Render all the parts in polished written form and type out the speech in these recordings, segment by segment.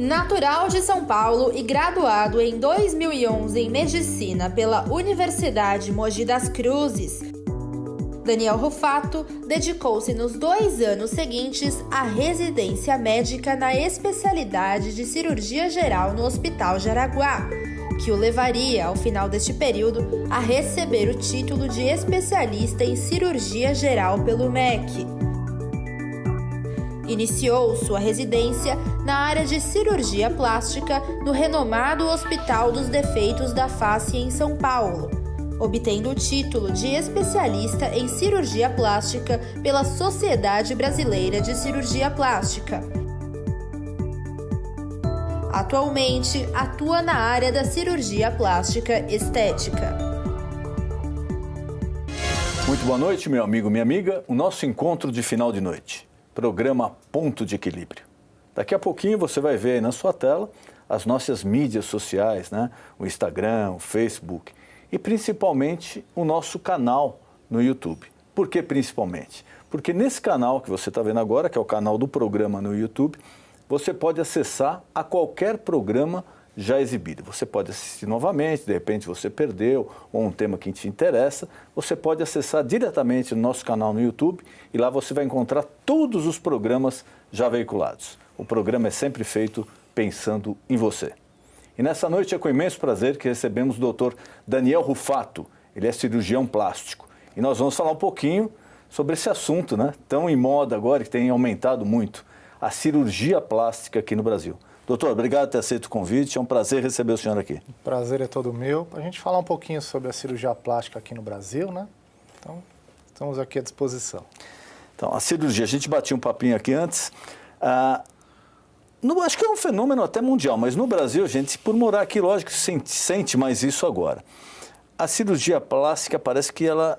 Natural de São Paulo e graduado em 2011 em Medicina pela Universidade Mogi das Cruzes, Daniel Rufato dedicou-se nos 2 anos seguintes à residência médica na especialidade de cirurgia geral no Hospital Jaraguá, que o levaria, ao final deste período, a receber o título de especialista em cirurgia geral pelo MEC. Iniciou sua residência na área de cirurgia plástica no renomado Hospital dos Defeitos da Face em São Paulo, obtendo o título de especialista em cirurgia plástica pela Sociedade Brasileira de Cirurgia Plástica. Atualmente, atua na área da cirurgia plástica estética. Muito boa noite, meu amigo, minha amiga. O nosso encontro de final de noite. Programa Ponto de Equilíbrio. Daqui a pouquinho você vai ver aí na sua tela as nossas mídias sociais, né? O Instagram, o Facebook e principalmente o nosso canal no YouTube. Por que principalmente? Porque nesse canal que você está vendo agora, que é o canal do programa no YouTube, você pode acessar a qualquer programa já exibido. Você pode assistir novamente, de repente você perdeu, ou um tema que te interessa, você pode acessar diretamente no nosso canal no YouTube e lá você vai encontrar todos os programas já veiculados. O programa é sempre feito pensando em você. E nessa noite é com imenso prazer que recebemos o Dr. Daniel Rufato. Ele é cirurgião plástico. E nós vamos falar um pouquinho sobre esse assunto, né? Tão em moda agora, que tem aumentado muito, a cirurgia plástica aqui no Brasil. Doutor, obrigado por ter aceito o convite, é um prazer receber o senhor aqui. O prazer é todo meu. Para a gente falar um pouquinho sobre a cirurgia plástica aqui no Brasil, né? Então, estamos aqui à disposição. Então, a cirurgia, a gente batia um papinho aqui antes. Acho que é um fenômeno até mundial, mas no Brasil, a gente, por morar aqui, lógico, sente mais isso agora. A cirurgia plástica parece que ela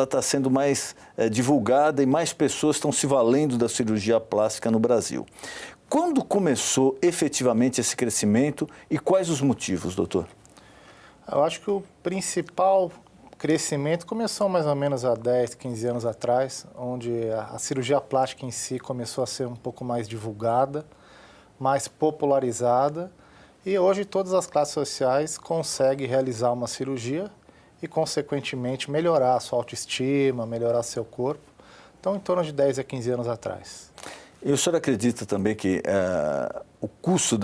está sendo mais divulgada e mais pessoas estão se valendo da cirurgia plástica no Brasil. Quando começou efetivamente esse crescimento e quais os motivos, doutor? Eu acho que o principal crescimento começou mais ou menos há 10, 15 anos atrás, onde a cirurgia plástica em si começou a ser um pouco mais divulgada, mais popularizada, e hoje todas as classes sociais conseguem realizar uma cirurgia e, consequentemente, melhorar a sua autoestima, melhorar seu corpo. Então, em torno de 10 a 15 anos atrás. E o senhor acredita também que o custo,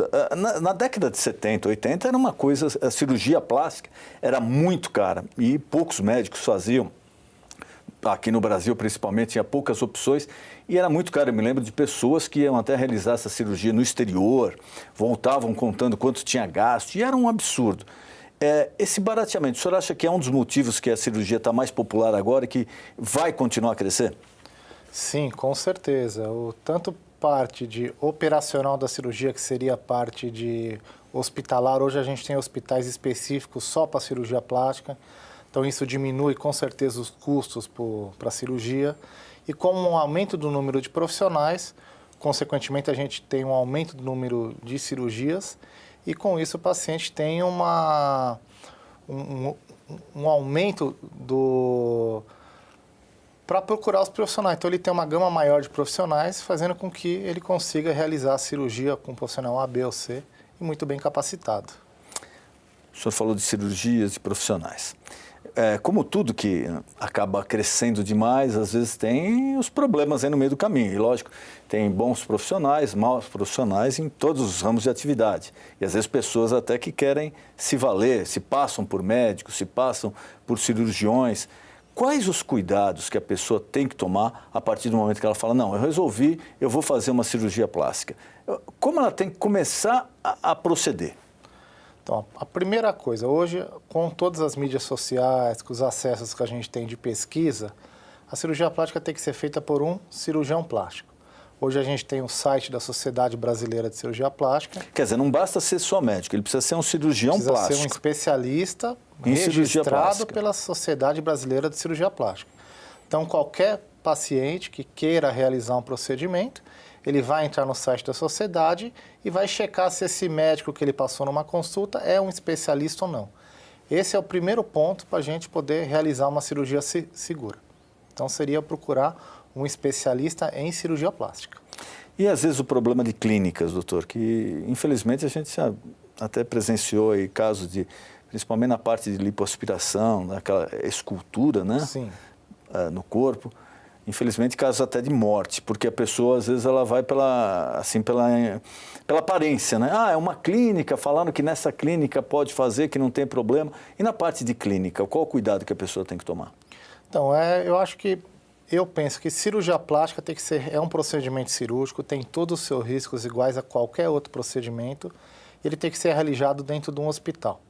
na década de 70, 80, era uma coisa, a cirurgia plástica era muito cara e poucos médicos faziam. Aqui no Brasil, principalmente, tinha poucas opções e era muito caro. Eu me lembro de pessoas que iam até realizar essa cirurgia no exterior, voltavam contando quanto tinha gasto e era um absurdo. Esse barateamento, o senhor acha que é um dos motivos que a cirurgia está mais popular agora e que vai continuar a crescer? Sim, com certeza. Tanto parte de operacional da cirurgia, que seria a parte de hospitalar, hoje a gente tem hospitais específicos só para cirurgia plástica, então isso diminui com certeza os custos para a cirurgia. E com um aumento do número de profissionais, consequentemente a gente tem um aumento do número de cirurgias e com isso o paciente tem um aumento para procurar os profissionais. Então, ele tem uma gama maior de profissionais, fazendo com que ele consiga realizar a cirurgia com um profissional A, B ou C e muito bem capacitado. O senhor falou de cirurgias e profissionais. Como tudo que acaba crescendo demais, às vezes tem os problemas aí no meio do caminho. E, lógico, tem bons profissionais, maus profissionais em todos os ramos de atividade. E, às vezes, pessoas até que querem se valer, se passam por médicos, se passam por cirurgiões. Quais os cuidados que a pessoa tem que tomar a partir do momento que ela fala, não, eu resolvi, eu vou fazer uma cirurgia plástica? Como ela tem que começar a proceder? Então, a primeira coisa, hoje, com todas as mídias sociais, com os acessos que a gente tem de pesquisa, a cirurgia plástica tem que ser feita por um cirurgião plástico. Hoje a gente tem o site da Sociedade Brasileira de Cirurgia Plástica. Quer dizer, não basta ser só médico, ele precisa ser um cirurgião plástico. Precisa ser um especialista registrado pela Sociedade Brasileira de Cirurgia Plástica. Então, qualquer paciente que queira realizar um procedimento, ele vai entrar no site da sociedade e vai checar se esse médico que ele passou numa consulta é um especialista ou não. Esse é o primeiro ponto para a gente poder realizar uma cirurgia segura. Então, seria procurar um especialista em cirurgia plástica. E às vezes o problema de clínicas, doutor, que infelizmente a gente até presenciou aí casos de, principalmente na parte de lipoaspiração, naquela escultura, né? Sim. No corpo. Infelizmente, casos até de morte, porque a pessoa, às vezes, ela vai pela aparência, né? Ah, é uma clínica, falando que nessa clínica pode fazer, que não tem problema. E na parte de clínica, qual o cuidado que a pessoa tem que tomar? Então, eu penso que cirurgia plástica tem que ser, é um procedimento cirúrgico, tem todos os seus riscos iguais a qualquer outro procedimento, ele tem que ser realizado dentro de um hospital.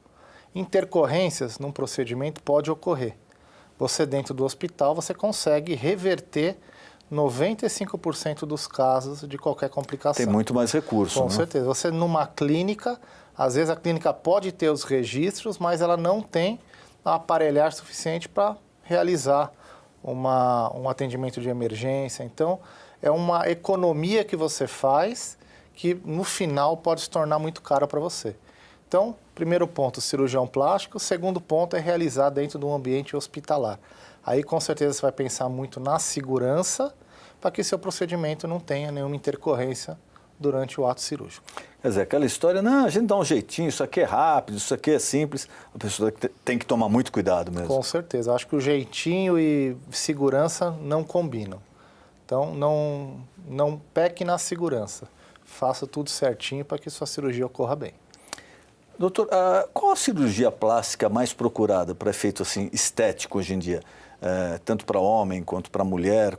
Intercorrências num procedimento pode ocorrer. Você dentro do hospital, você consegue reverter 95% dos casos de qualquer complicação. Tem muito mais recurso, Com né? certeza. Você numa clínica, às vezes a clínica pode ter os registros, mas ela não tem a aparelhagem suficiente para realizar um atendimento de emergência. Então, é uma economia que você faz que no final pode se tornar muito caro para você. Então, primeiro ponto, cirurgião plástico. Segundo ponto é realizar dentro de um ambiente hospitalar. Aí, com certeza, você vai pensar muito na segurança para que seu procedimento não tenha nenhuma intercorrência durante o ato cirúrgico. Quer dizer, aquela história, não, a gente dá um jeitinho, isso aqui é rápido, isso aqui é simples. A pessoa tem que tomar muito cuidado mesmo. Com certeza. Acho que o jeitinho e segurança não combinam. Então, não peque na segurança. Faça tudo certinho para que sua cirurgia ocorra bem. Doutor, qual a cirurgia plástica mais procurada para efeito assim, estético hoje em dia? Tanto para homem quanto para mulher?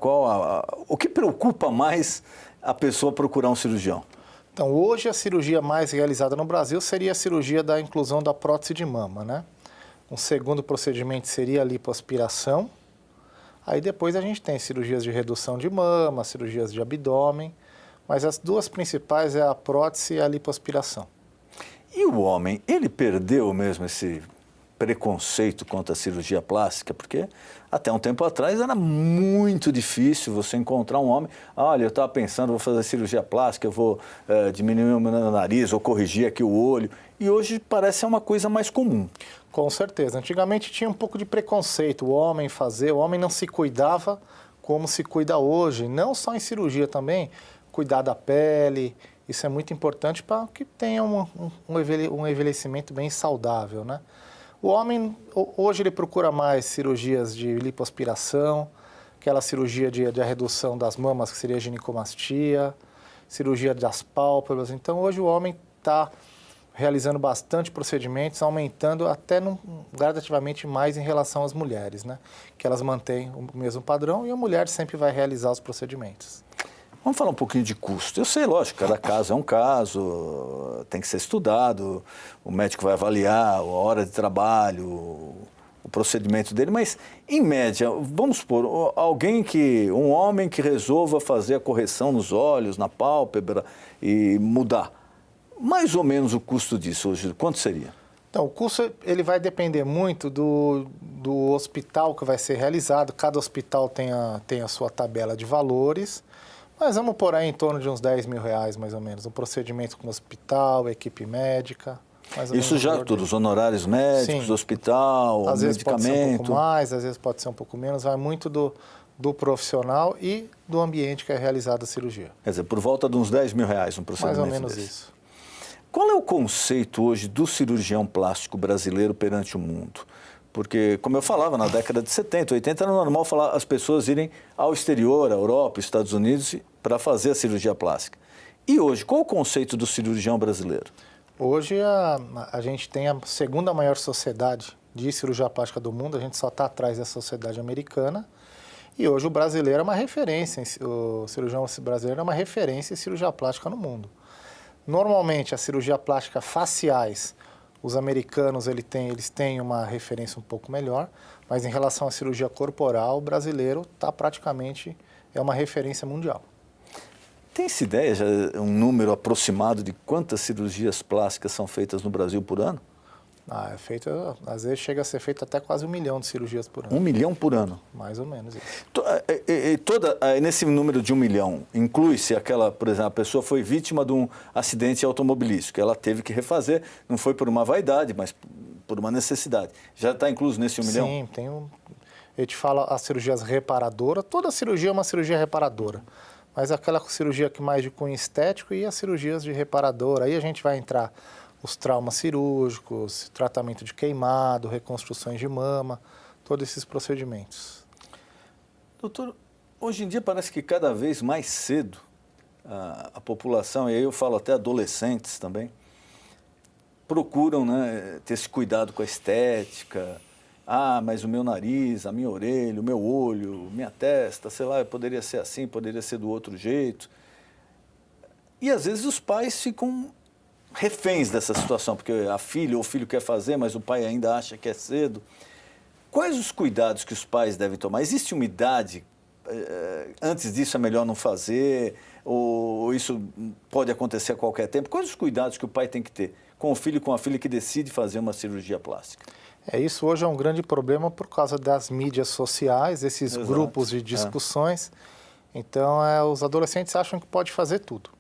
O que preocupa mais a pessoa procurar um cirurgião? Então, hoje a cirurgia mais realizada no Brasil seria a cirurgia da inclusão da prótese de mama, né? Um segundo procedimento seria a lipoaspiração. Aí depois a gente tem cirurgias de redução de mama, cirurgias de abdômen, mas as duas principais é a prótese e a lipoaspiração. E o homem, ele perdeu mesmo esse preconceito contra a cirurgia plástica? Porque até um tempo atrás era muito difícil você encontrar um homem. Olha, eu estava pensando, vou fazer cirurgia plástica, eu vou diminuir o meu nariz, ou corrigir aqui o olho. E hoje parece ser uma coisa mais comum. Com certeza. Antigamente tinha um pouco de preconceito, o homem não se cuidava como se cuida hoje. Não só em cirurgia também, cuidar da pele. Isso é muito importante para que tenha um envelhecimento bem saudável, né? O homem, hoje, ele procura mais cirurgias de lipoaspiração, aquela cirurgia de redução das mamas, que seria a ginecomastia, cirurgia das pálpebras. Então, hoje, o homem está realizando bastante procedimentos, aumentando até gradativamente mais em relação às mulheres, né? Que elas mantêm o mesmo padrão e a mulher sempre vai realizar os procedimentos. Vamos falar um pouquinho de custo. Eu sei, lógico, cada caso é um caso, tem que ser estudado, o médico vai avaliar a hora de trabalho, o procedimento dele, mas, em média, vamos supor, um homem que resolva fazer a correção nos olhos, na pálpebra e mudar, mais ou menos o custo disso hoje, quanto seria? Então, o custo ele vai depender muito do hospital que vai ser realizado, cada hospital tem a sua tabela de valores. Mas vamos por aí em torno de uns R$10 mil, mais ou menos. Um procedimento com hospital, equipe médica. Isso já tudo, os honorários médicos, do hospital, às vezes medicamento. Pode ser um pouco mais, às vezes pode ser um pouco menos. Vai muito do profissional e do ambiente que é realizada a cirurgia. Quer dizer, por volta de uns R$10 mil um procedimento mais ou menos desse. isso. Qual é o conceito hoje do cirurgião plástico brasileiro perante o mundo? Porque, como eu falava, na década de 70, 80, era normal as pessoas irem ao exterior, à Europa, Estados Unidos, para fazer a cirurgia plástica. E hoje, qual o conceito do cirurgião brasileiro? Hoje, a gente tem a segunda maior sociedade de cirurgia plástica do mundo, a gente só está atrás da sociedade americana. E hoje o brasileiro é uma referência, o cirurgião brasileiro é uma referência em cirurgia plástica no mundo. Normalmente, a cirurgia plástica faciais, os americanos eles têm uma referência um pouco melhor, mas em relação à cirurgia corporal, o brasileiro é uma referência mundial. Tem-se ideia, já um número aproximado de quantas cirurgias plásticas são feitas no Brasil por ano? Às vezes chega a ser feito até quase 1 milhão de cirurgias por ano. 1 milhão por ano? Mais ou menos isso. Nesse número de 1 milhão, inclui-se aquela, por exemplo, a pessoa foi vítima de um acidente automobilístico, ela teve que refazer, não foi por uma vaidade, mas por uma necessidade. Já está incluso nesse 1 milhão? Sim, eu te falo as cirurgias reparadoras, toda cirurgia é uma cirurgia reparadora. Mas aquela cirurgia que mais de cunho estético e as cirurgias de reparador, aí a gente vai entrar os traumas cirúrgicos, tratamento de queimado, reconstruções de mama, todos esses procedimentos. Doutor, hoje em dia parece que cada vez mais cedo a população, e aí eu falo até adolescentes também, procuram, né, ter esse cuidado com a estética. Ah, mas o meu nariz, a minha orelha, o meu olho, minha testa, sei lá, poderia ser assim, poderia ser do outro jeito. E às vezes os pais ficam reféns dessa situação, porque a filha ou o filho quer fazer, mas o pai ainda acha que é cedo. Quais os cuidados que os pais devem tomar? Existe uma idade, antes disso é melhor não fazer, ou isso pode acontecer a qualquer tempo? Quais os cuidados que o pai tem que ter com o filho e com a filha que decide fazer uma cirurgia plástica? Isso hoje é um grande problema por causa das mídias sociais, esses Exato. grupos de discussões. Então, os adolescentes acham que pode fazer tudo.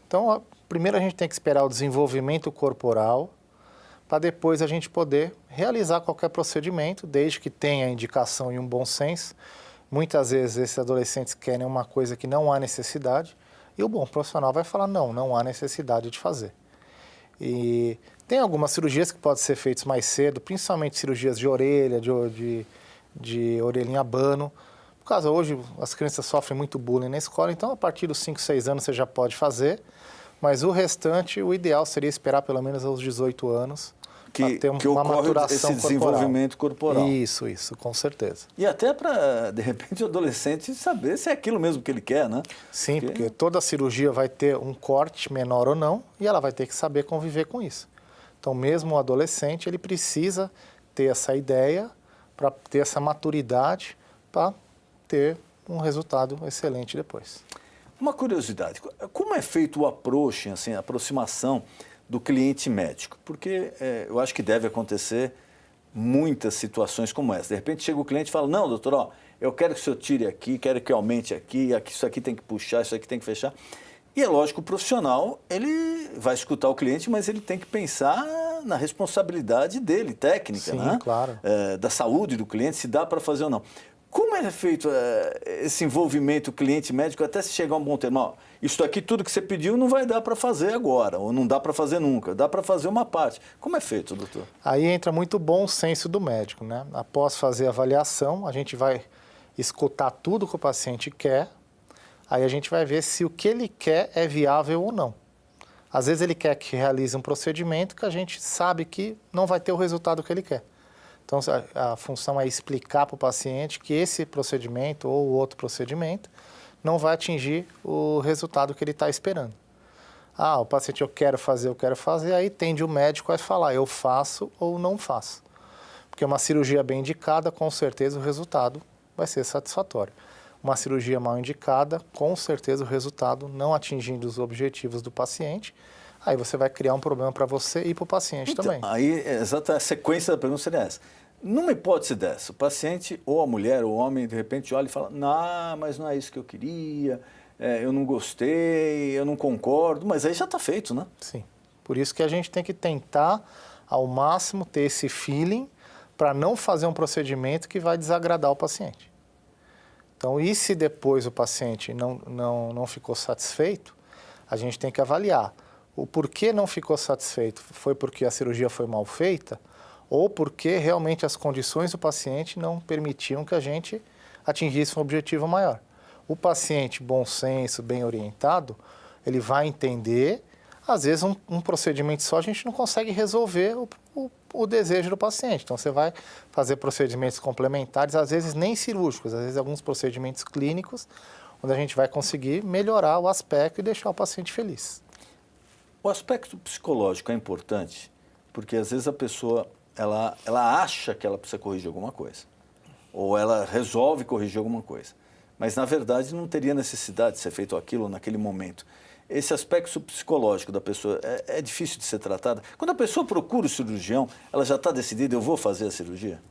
Então, primeiro a gente tem que esperar o desenvolvimento corporal para depois a gente poder realizar qualquer procedimento, desde que tenha indicação e um bom senso. Muitas vezes esses adolescentes querem uma coisa que não há necessidade e o bom profissional vai falar, não há necessidade de fazer. E tem algumas cirurgias que podem ser feitas mais cedo, principalmente cirurgias de orelha, de orelhinha abano. Por causa hoje as crianças sofrem muito bullying na escola, então a partir dos 5, 6 anos você já pode fazer, mas o restante, o ideal seria esperar pelo menos aos 18 anos para ter uma maturação esse desenvolvimento corporal. Isso, com certeza. E até para, de repente, o adolescente saber se é aquilo mesmo que ele quer, né? Sim, porque toda cirurgia vai ter um corte menor ou não, e ela vai ter que saber conviver com isso. Então, mesmo o adolescente, ele precisa ter essa ideia para ter essa maturidade para ter um resultado excelente depois. Uma curiosidade, como é feito o approach, assim, a aproximação do cliente médico? Porque eu acho que deve acontecer muitas situações como essa. De repente chega o cliente e fala, não, doutor, eu quero que o senhor tire aqui, quero que aumente aqui, isso aqui tem que puxar, isso aqui tem que fechar. E é lógico, o profissional, ele vai escutar o cliente, mas ele tem que pensar na responsabilidade dele, técnica, Sim, né? Claro. Da saúde do cliente, se dá para fazer ou não. Como é feito esse envolvimento cliente-médico até se chegar a um bom termo? Isso aqui, tudo que você pediu, não vai dar para fazer agora, ou não dá para fazer nunca, dá para fazer uma parte. Como é feito, doutor? Aí entra muito bom senso do médico, né? Após fazer a avaliação, a gente vai escutar tudo que o paciente quer, aí a gente vai ver se o que ele quer é viável ou não. Às vezes ele quer que realize um procedimento que a gente sabe que não vai ter o resultado que ele quer. Então, a função é explicar para o paciente que esse procedimento ou outro procedimento não vai atingir o resultado que ele está esperando. O paciente, eu quero fazer, aí tende o médico a falar, eu faço ou não faço. Porque uma cirurgia bem indicada, com certeza o resultado vai ser satisfatório. Uma cirurgia mal indicada, com certeza o resultado não atingindo os objetivos do paciente, aí você vai criar um problema para você e para o paciente também. Aí, a sequência da pergunta seria essa. Numa hipótese dessa, o paciente, ou a mulher, ou o homem, de repente olha e fala, não, mas não é isso que eu queria, eu não gostei, eu não concordo, mas aí já está feito, né? Sim. Por isso que a gente tem que tentar, ao máximo, ter esse feeling para não fazer um procedimento que vai desagradar o paciente. Então, e se depois o paciente não ficou satisfeito, a gente tem que avaliar. O porquê não ficou satisfeito? Foi porque a cirurgia foi mal feita ou porque realmente as condições do paciente não permitiam que a gente atingisse um objetivo maior. O paciente, bom senso, bem orientado, ele vai entender. Às vezes, um procedimento só a gente não consegue resolver o desejo do paciente. Então, você vai fazer procedimentos complementares, às vezes nem cirúrgicos, às vezes alguns procedimentos clínicos, onde a gente vai conseguir melhorar o aspecto e deixar o paciente feliz. O aspecto psicológico é importante, porque às vezes a pessoa ela acha que ela precisa corrigir alguma coisa, ou ela resolve corrigir alguma coisa, mas na verdade não teria necessidade de ser feito aquilo naquele momento. Esse aspecto psicológico da pessoa é difícil de ser tratado. Quando a pessoa procura o cirurgião, ela já está decidida, eu vou fazer a cirurgia?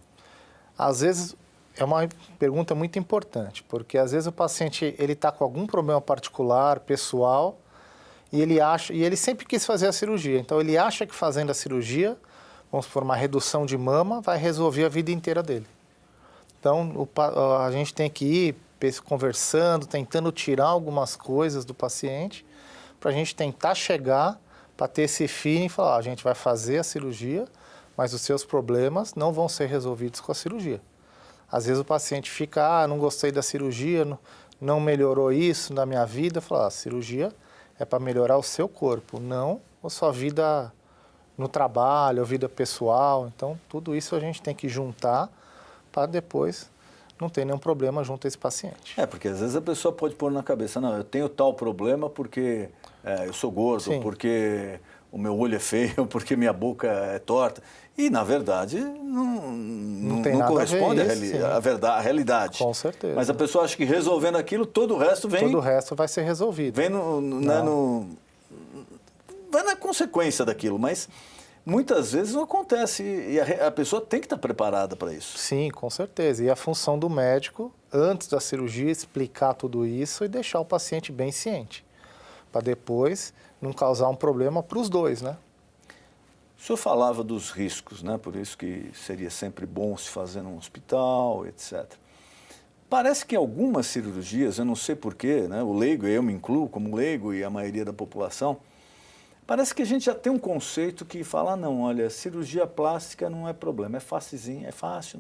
Às vezes é uma pergunta muito importante, porque às vezes o paciente ele está com algum problema particular, pessoal, e ele sempre quis fazer a cirurgia. Então ele acha que fazendo a cirurgia, vamos supor, uma redução de mama, vai resolver a vida inteira dele. Então a gente tem que ir conversando, tentando tirar algumas coisas do paciente, para a gente tentar chegar, para ter esse feeling e falar, a gente vai fazer a cirurgia, mas os seus problemas não vão ser resolvidos com a cirurgia. Às vezes o paciente fica, não gostei da cirurgia, não melhorou isso na minha vida. Fala, a cirurgia é para melhorar o seu corpo, não a sua vida no trabalho, a vida pessoal. Então, tudo isso a gente tem que juntar para depois não ter nenhum problema junto a esse paciente. Porque às vezes a pessoa pode pôr na cabeça, não, eu tenho tal problema porque eu sou gordo, Sim. porque o meu olho é feio, porque minha boca é torta. E, na verdade, não corresponde à realidade. Com certeza. Mas a pessoa acha que resolvendo aquilo, todo o resto vem... Todo o resto vai ser resolvido. Vem vai na consequência daquilo, mas muitas vezes não acontece e a pessoa tem que estar preparada para isso. Sim, com certeza. E a função do médico, antes da cirurgia, explicar tudo isso e deixar o paciente bem ciente, para depois não causar um problema para os dois, né? O senhor falava dos riscos, né? Por isso que seria sempre bom se fazer num hospital, etc. Parece que algumas cirurgias, eu não sei porquê, né? O leigo, eu me incluo como leigo e a maioria da população, parece que a gente já tem um conceito que fala, não, olha, cirurgia plástica não é problema, é facilzinho, é fácil,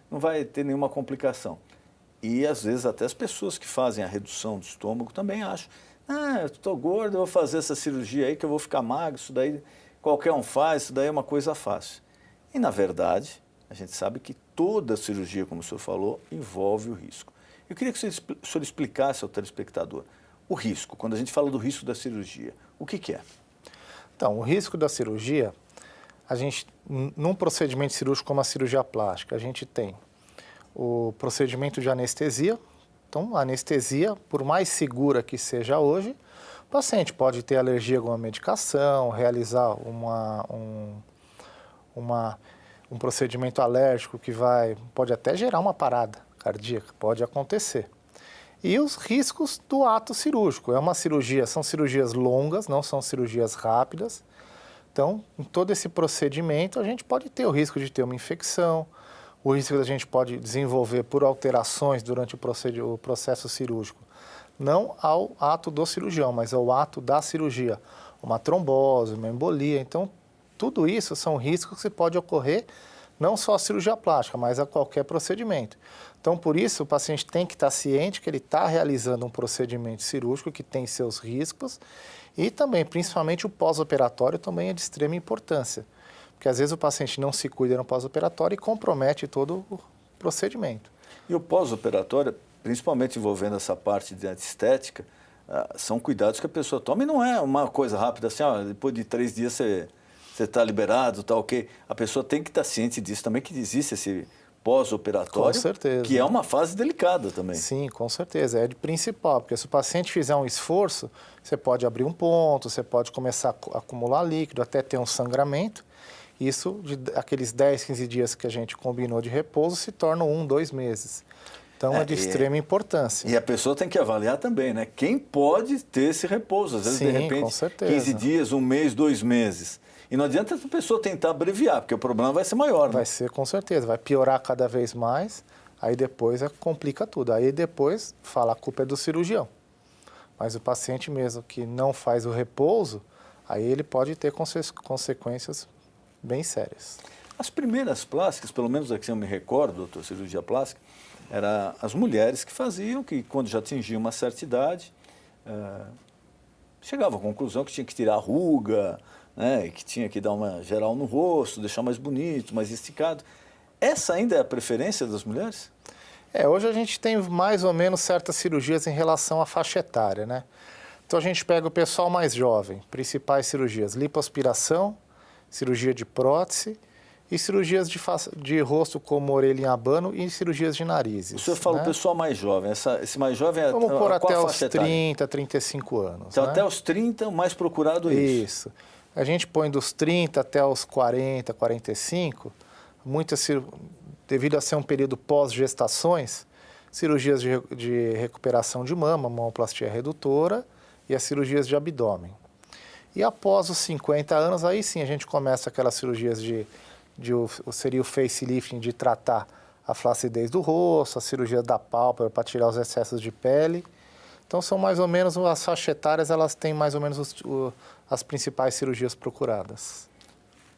não vai ter nenhuma complicação. E às vezes até as pessoas que fazem a redução do estômago também acham, eu estou gordo, eu vou fazer essa cirurgia aí que eu vou ficar magro, isso daí qualquer um faz, isso daí é uma coisa fácil. E na verdade, a gente sabe que toda cirurgia, como o senhor falou, envolve o risco. Eu queria que o senhor explicasse ao telespectador o risco, quando a gente fala do risco da cirurgia, o que é? Então, o risco da cirurgia, num procedimento cirúrgico como a cirurgia plástica, a gente tem o procedimento de anestesia. Então, a anestesia, por mais segura que seja hoje, o paciente pode ter alergia a alguma medicação, realizar um procedimento alérgico que pode até gerar uma parada cardíaca, pode acontecer. E os riscos do ato cirúrgico. São cirurgias longas, não são cirurgias rápidas. Então, em todo esse procedimento, a gente pode ter o risco de ter uma infecção, o risco que a gente pode desenvolver por alterações durante o processo cirúrgico. Não ao ato do cirurgião, mas ao ato da cirurgia. Uma trombose, uma embolia. Então, tudo isso são riscos que pode ocorrer não só a cirurgia plástica, mas a qualquer procedimento. Então, por isso, o paciente tem que estar ciente que ele está realizando um procedimento cirúrgico que tem seus riscos e também, principalmente, o pós-operatório também é de extrema importância, porque às vezes o paciente não se cuida no pós-operatório e compromete todo o procedimento. E o pós-operatório, principalmente envolvendo essa parte de estética, são cuidados que a pessoa toma e não é uma coisa rápida assim, depois de 3 dias você está liberado, tá ok. A pessoa tem que estar ciente disso também, que existe esse pós-operatório, com certeza, que é uma fase delicada também. Sim, com certeza, é de principal, porque se o paciente fizer um esforço, você pode abrir um ponto, você pode começar a acumular líquido, até ter um sangramento. Isso, aqueles 10, 15 dias que a gente combinou de repouso, se tornam 1, 2 meses. Então, é de extrema importância. E a pessoa tem que avaliar também, né? Quem pode ter esse repouso? Às vezes, sim, de repente, com certeza. 15 dias, 1 mês, 2 meses. E não adianta a pessoa tentar abreviar, porque o problema vai ser maior, né? Vai ser, com certeza. Vai piorar cada vez mais, aí depois complica tudo. Aí depois fala a culpa é do cirurgião. Mas o paciente mesmo que não faz o repouso, aí ele pode ter consequências bem sérias. As primeiras plásticas, pelo menos aqui eu me recordo, doutor, cirurgia plástica, eram as mulheres que faziam, que quando já atingiam uma certa idade, chegavam à conclusão que tinha que tirar a ruga, né, que tinha que dar uma geral no rosto, deixar mais bonito, mais esticado. Essa ainda é a preferência das mulheres? Hoje a gente tem mais ou menos certas cirurgias em relação à faixa etária, né? Então a gente pega o pessoal mais jovem, principais cirurgias, lipoaspiração, cirurgia de prótese e cirurgias de rosto como orelha em abano e cirurgias de narizes. O senhor fala o pessoal mais jovem, esse mais jovem é Vamos por até os faixa etária? 30, 35 anos. Então, né? até os 30, o mais procurado é isso. Isso. A gente põe dos 30 até os 40, 45, devido a ser um período pós-gestações, cirurgias de recuperação de mama, mamoplastia redutora e as cirurgias de abdômen. E após os 50 anos, aí sim a gente começa aquelas cirurgias seria o facelifting, de tratar a flacidez do rosto, a cirurgia da pálpebra para tirar os excessos de pele. Então, são mais ou menos, as faixas etárias, elas têm mais ou menos as principais cirurgias procuradas.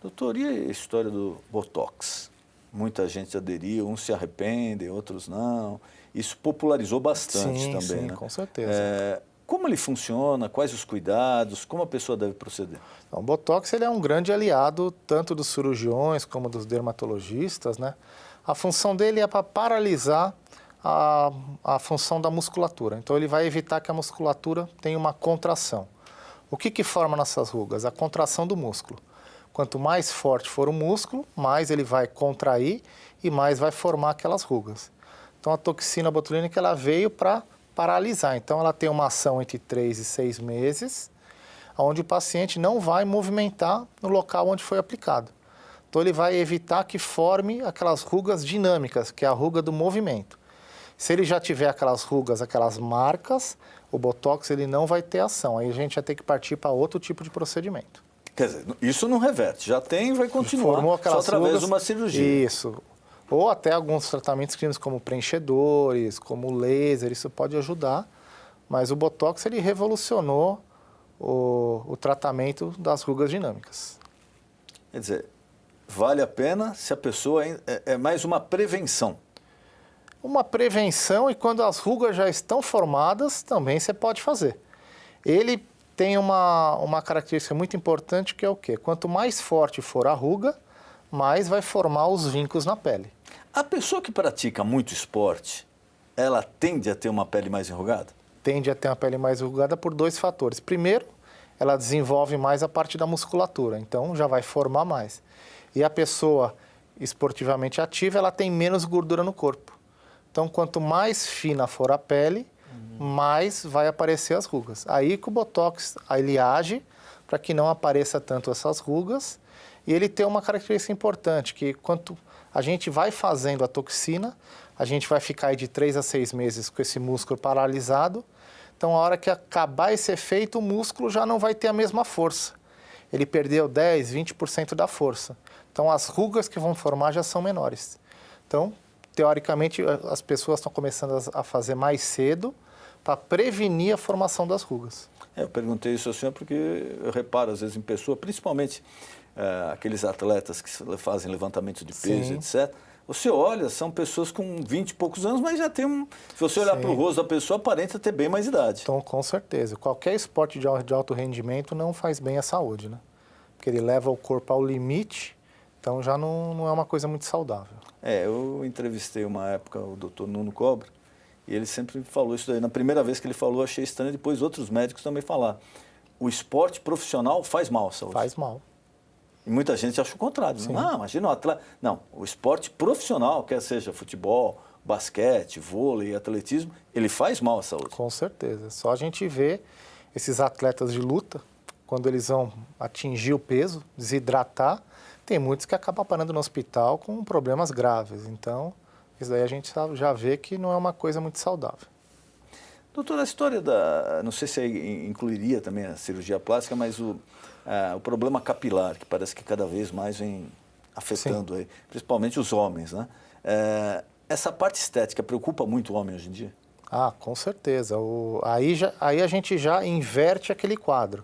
Doutor, e a história do Botox? Muita gente aderiu, uns se arrependem, outros não. Isso popularizou bastante também, sim, né? Com certeza. Como ele funciona? Quais os cuidados? Como a pessoa deve proceder? Então, o Botox ele é um grande aliado tanto dos cirurgiões como dos dermatologistas, né? A função dele é para paralisar a função da musculatura. Então, ele vai evitar que a musculatura tenha uma contração. O que forma nessas rugas? A contração do músculo. Quanto mais forte for o músculo, mais ele vai contrair e mais vai formar aquelas rugas. Então, a toxina botulínica ela veio para paralisar. Então, ela tem uma ação entre 3 e 6 meses, onde o paciente não vai movimentar no local onde foi aplicado. Então, ele vai evitar que forme aquelas rugas dinâmicas, que é a ruga do movimento. Se ele já tiver aquelas rugas, aquelas marcas, o Botox ele não vai ter ação. Aí a gente vai ter que partir para outro tipo de procedimento. Quer dizer, isso não reverte, já tem e vai continuar, Formou só através rugas, de uma cirurgia. Isso. Ou até alguns tratamentos clínicos como preenchedores, como laser, isso pode ajudar. Mas o Botox ele revolucionou o tratamento das rugas dinâmicas. Quer dizer, vale a pena se a pessoa é mais uma prevenção. Uma prevenção e quando as rugas já estão formadas, também você pode fazer. Ele tem uma característica muito importante que é o quê? Quanto mais forte for a ruga, mais vai formar os vincos na pele. A pessoa que pratica muito esporte, ela tende a ter uma pele mais enrugada? Tende a ter uma pele mais enrugada por 2 fatores. Primeiro, ela desenvolve mais a parte da musculatura, então já vai formar mais. E a pessoa esportivamente ativa, ela tem menos gordura no corpo. Então, quanto mais fina for a pele, mais vai aparecer as rugas. Aí que o Botox ele age para que não apareça tanto essas rugas. E ele tem uma característica importante, que quanto a gente vai fazendo a toxina, a gente vai ficar aí de 3 a 6 meses com esse músculo paralisado. Então, a hora que acabar esse efeito, o músculo já não vai ter a mesma força. Ele perdeu 10, 20% da força. Então, as rugas que vão formar já são menores. Então, teoricamente, as pessoas estão começando a fazer mais cedo para prevenir a formação das rugas. Eu perguntei isso ao senhor porque eu reparo, às vezes, em pessoa, principalmente aqueles atletas que fazem levantamento de peso, Sim. etc. Você olha, são pessoas com 20 e poucos anos, mas já tem Se você olhar para o rosto da pessoa, aparenta ter bem mais idade. Então, com certeza. Qualquer esporte de alto rendimento não faz bem à saúde, né? Porque ele leva o corpo ao limite, então já não é uma coisa muito saudável. Eu entrevistei uma época o doutor Nuno Cobra, e ele sempre falou isso daí. Na primeira vez que ele falou, achei estranho, depois outros médicos também falaram. O esporte profissional faz mal à saúde. Faz mal. E muita gente acha o contrário. Sim. Não, imagina um atleta. Não, o esporte profissional, quer seja futebol, basquete, vôlei, atletismo, ele faz mal à saúde. Com certeza. Só a gente vê esses atletas de luta, quando eles vão atingir o peso, desidratar, tem muitos que acabam parando no hospital com problemas graves. Então, isso daí a gente já vê que não é uma coisa muito saudável. Doutor, a história não sei se incluiria também a cirurgia plástica, mas o problema capilar, que parece que cada vez mais vem afetando aí, principalmente os homens, né? Essa parte estética preocupa muito o homem hoje em dia? Ah, com certeza. Aí a gente já inverte aquele quadro.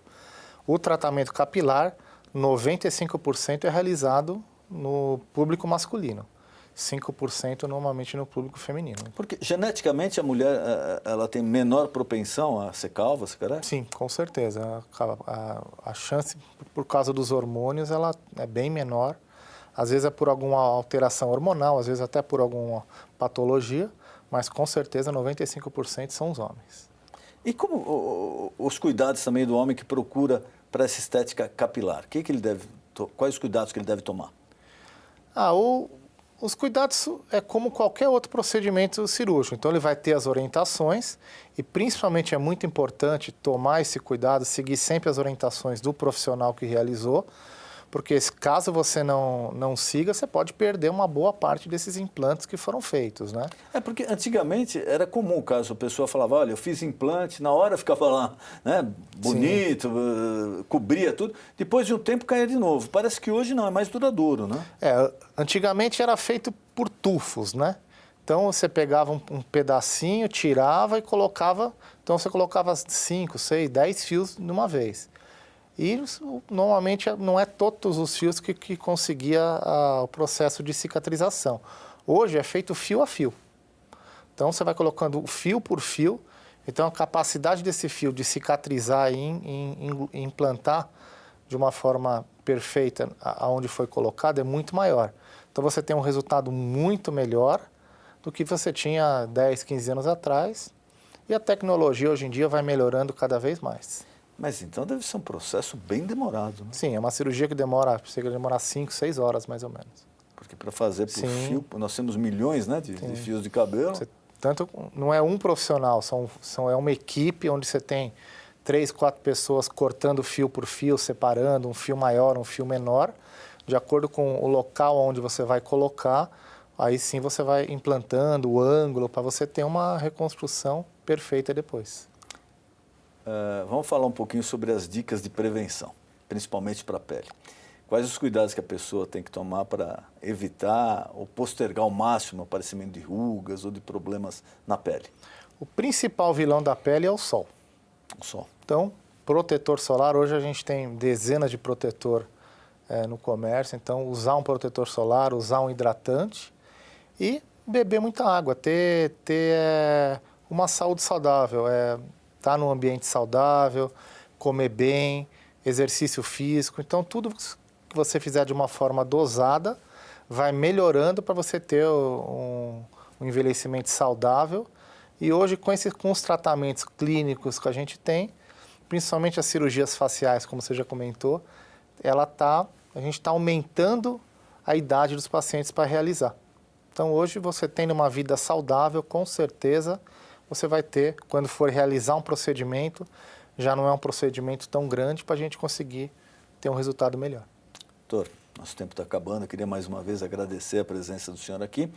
O tratamento capilar, 95% é realizado no público masculino. 5% normalmente no público feminino. Porque geneticamente a mulher ela tem menor propensão a ser calva, se quer? Sim, com certeza. A chance, por causa dos hormônios, ela é bem menor. Às vezes é por alguma alteração hormonal, às vezes até por alguma patologia, mas com certeza 95% são os homens. E como os cuidados também do homem que procura para essa estética capilar? Quais os cuidados que ele deve tomar? Os cuidados é como qualquer outro procedimento cirúrgico. Então, ele vai ter as orientações e, principalmente, é muito importante tomar esse cuidado, seguir sempre as orientações do profissional que realizou, porque caso você não siga, você pode perder uma boa parte desses implantes que foram feitos, né? É porque antigamente era comum o caso, a pessoa falava, olha, eu fiz implante, na hora ficava lá, né, bonito, cobria tudo, depois de um tempo caía de novo. Parece que hoje não, é mais duradouro, né? Antigamente era feito por tufos, né? Então você pegava um pedacinho, tirava e colocava, então você colocava 5, 6, 10 fios de uma vez. E normalmente não é todos os fios que conseguia o processo de cicatrização. Hoje é feito fio a fio. Então você vai colocando fio por fio, então a capacidade desse fio de cicatrizar e implantar de uma forma perfeita aonde foi colocado é muito maior. Então você tem um resultado muito melhor do que você tinha 10, 15 anos atrás. E a tecnologia hoje em dia vai melhorando cada vez mais. Mas então deve ser um processo bem demorado, né? Sim, é uma cirurgia que chega a demorar 5, 6 horas mais ou menos. Porque para fazer por fio, nós temos milhões, né, de fios de cabelo. Tanto não é um profissional, é uma equipe onde você tem 3, 4 pessoas cortando fio por fio, separando um fio maior, um fio menor, de acordo com o local onde você vai colocar, aí sim você vai implantando o ângulo para você ter uma reconstrução perfeita depois. Vamos falar um pouquinho sobre as dicas de prevenção, principalmente para a pele. Quais os cuidados que a pessoa tem que tomar para evitar ou postergar ao máximo o aparecimento de rugas ou de problemas na pele? O principal vilão da pele é o sol. O sol. Então, protetor solar, hoje a gente tem dezenas de protetor no comércio, então usar um protetor solar, usar um hidratante e beber muita água, ter uma saúde saudável, estar num ambiente saudável, comer bem, exercício físico. Então, tudo que você fizer de uma forma dosada vai melhorando para você ter um envelhecimento saudável. E hoje, com os tratamentos clínicos que a gente tem, principalmente as cirurgias faciais, como você já comentou, a gente está aumentando a idade dos pacientes para realizar. Então, hoje, você tendo uma vida saudável, com certeza, você vai ter, quando for realizar um procedimento, já não é um procedimento tão grande para a gente conseguir ter um resultado melhor. Doutor, nosso tempo está acabando, eu queria mais uma vez agradecer a presença do senhor aqui.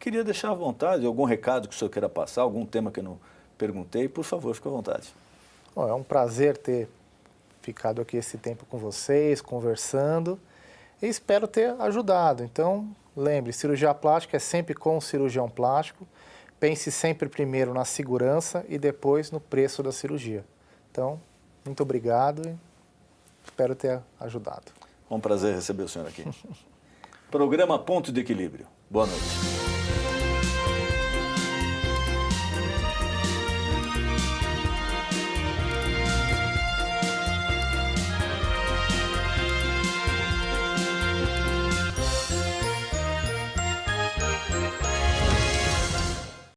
Queria deixar à vontade algum recado que o senhor queira passar, algum tema que eu não perguntei, por favor, fique à vontade. Bom, é um prazer ter ficado aqui esse tempo com vocês, conversando, e espero ter ajudado. Então, lembre, cirurgia plástica é sempre com o cirurgião plástico. Pense sempre primeiro na segurança e depois no preço da cirurgia. Então, muito obrigado e espero ter ajudado. É um prazer receber o senhor aqui. Programa Ponto de Equilíbrio. Boa noite.